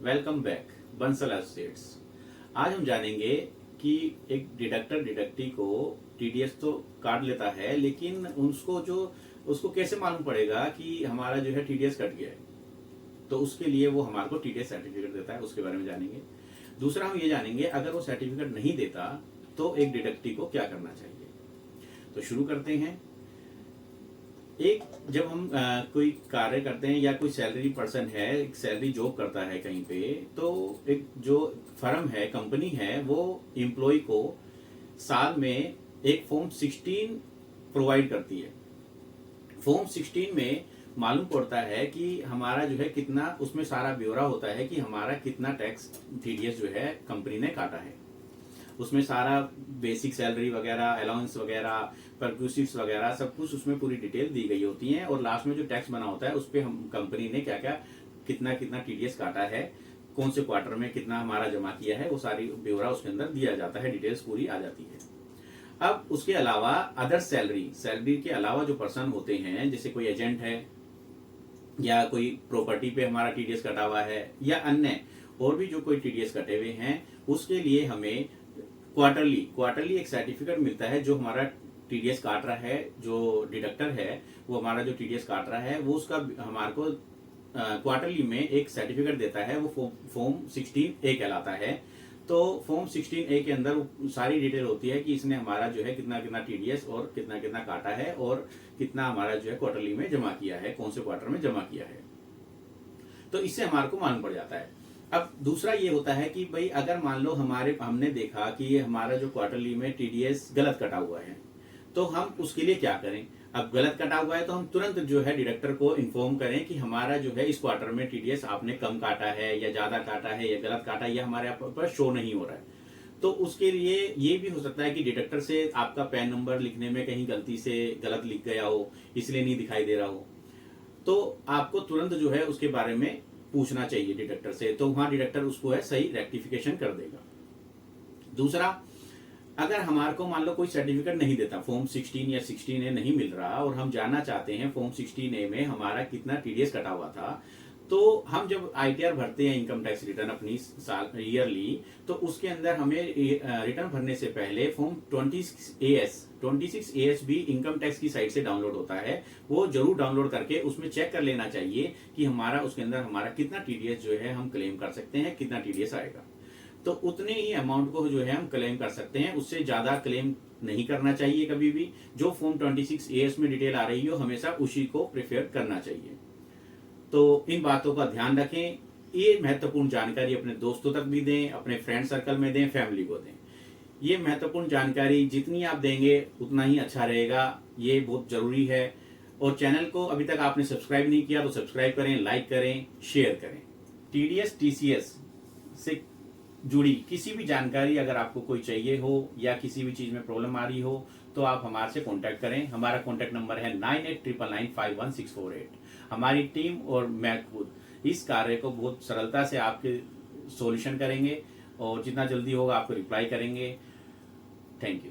Welcome back Bansal associates. आज हम जानेंगे कि एक डिडक्टर डिडक्टी को टीडीएस तो काट लेता है, लेकिन उसको कैसे मालूम पड़ेगा कि हमारा जो है टीडीएस कट गया है। तो उसके लिए वो हमारे को टीडीएस सर्टिफिकेट देता है, उसके बारे में जानेंगे। दूसरा हम ये जानेंगे अगर वो सर्टिफिकेट नहीं देता तो एक डिडक्टी को क्या करना चाहिए। तो शुरू करते हैं। जब हम कोई कार्य करते हैं या कोई सैलरी पर्सन है, एक सैलरी जॉब करता है कहीं पे, तो एक जो फर्म है, कंपनी है, वो एम्प्लॉय को साल में एक फॉर्म 16 प्रोवाइड करती है। फॉर्म 16 में मालूम पड़ता है कि हमारा जो है कितना, उसमें सारा ब्यौरा होता है कि हमारा कितना टैक्स टीडीएस जो है कंपनी ने काटा है। उसमें सारा बेसिक सैलरी वगैरह, अलाउंस वगैरह, परक्यूसिव्स वगैरह सब कुछ उसमें पूरी डिटेल दी गई होती है। और लास्ट में जो टैक्स बना होता है उस पर हम कंपनी ने क्या क्या कितना कितना टीडीएस काटा है, कौन से क्वार्टर में कितना हमारा जमा किया है, वो सारी ब्यौरा उसके अंदर दिया जाता है, डिटेल्स पूरी आ जाती है। अब उसके अलावा अदर सैलरी के अलावा जो पर्सन होते हैं, जैसे कोई एजेंट है या कोई प्रॉपर्टी पे हमारा टीडीएस कटा हुआ है या अन्य और भी जो कोई टीडीएस कटे हुए हैं, उसके लिए हमें क्वार्टरली एक सर्टिफिकेट मिलता है। जो हमारा टीडीएस काट रहा है, जो डिडक्टर है, वो हमारा जो टीडीएस काट रहा है, वो उसका हमारे को क्वार्टरली में एक सर्टिफिकेट देता है। वो फॉर्म 16A कहलाता है। तो फॉर्म 16A के अंदर सारी डिटेल होती है कि इसने हमारा जो है कितना कितना टीडीएस और कितना कितना काटा है और कितना हमारा जो है क्वार्टरली में जमा किया है, कौन से क्वार्टर में जमा किया है। तो इससे हमारे को मालूम पड़ जाता है। अब दूसरा ये होता है कि भाई अगर मान लो हमने देखा कि हमारा जो क्वार्टरली में टीडीएस गलत कटा हुआ है, तो हम उसके लिए क्या करें। अब गलत कटा हुआ है तो हम तुरंत जो है डिडक्टर को इन्फॉर्म करें कि हमारा जो है इस क्वार्टर में टीडीएस आपने कम काटा है या ज्यादा काटा है या गलत काटा है, या हमारे पर शो नहीं हो रहा है। तो उसके लिए ये भी हो सकता है कि डिडक्टर से आपका पैन नंबर लिखने में कहीं गलती से गलत लिख गया हो, इसलिए नहीं दिखाई दे रहा हो। तो आपको तुरंत जो है उसके बारे में पूछना चाहिए डिडक्टर से, तो वहां डिडक्टर उसको है सही रेक्टिफिकेशन कर देगा। दूसरा, अगर हमारे को मान लो कोई सर्टिफिकेट नहीं देता, फॉर्म 16 या 16A नहीं मिल रहा और हम जानना चाहते हैं फॉर्म 16A में हमारा कितना टीडीएस कटा हुआ था, तो हम जब आईटीआर भरते हैं, इनकम टैक्स रिटर्न अपनी साल ईयरली, तो उसके अंदर हमें रिटर्न भरने से पहले फॉर्म 26AS भी इनकम टैक्स की साइट से डाउनलोड होता है। वो जरूर डाउनलोड करके उसमें चेक कर लेना चाहिए कि हमारा उसके अंदर हमारा कितना टीडीएस जो है हम क्लेम कर सकते हैं, कितना टीडीएस आएगा। तो उतने ही अमाउंट को जो है हम क्लेम कर सकते हैं, उससे ज्यादा क्लेम नहीं करना चाहिए कभी भी। जो फॉर्म 26AS में डिटेल आ रही हो, हमेशा उसी को प्रेफर करना चाहिए। तो इन बातों का ध्यान रखें। ये महत्वपूर्ण जानकारी अपने दोस्तों तक भी दें, अपने फ्रेंड सर्कल में दें, फैमिली को दें। ये महत्वपूर्ण जानकारी जितनी आप देंगे उतना ही अच्छा रहेगा, ये बहुत जरूरी है। और चैनल को अभी तक आपने सब्सक्राइब नहीं किया तो सब्सक्राइब करें, लाइक करें, शेयर करें। टीडीएस टीसीएस से जुड़ी किसी भी जानकारी अगर आपको कोई चाहिए हो या किसी भी चीज में प्रॉब्लम आ रही हो, तो आप हमारे से कांटेक्ट करें। हमारा कांटेक्ट नंबर है 9899951648। हमारी टीम और मैं खुद इस कार्य को बहुत सरलता से आपके सॉल्यूशन करेंगे और जितना जल्दी होगा आपको रिप्लाई करेंगे। Thank you.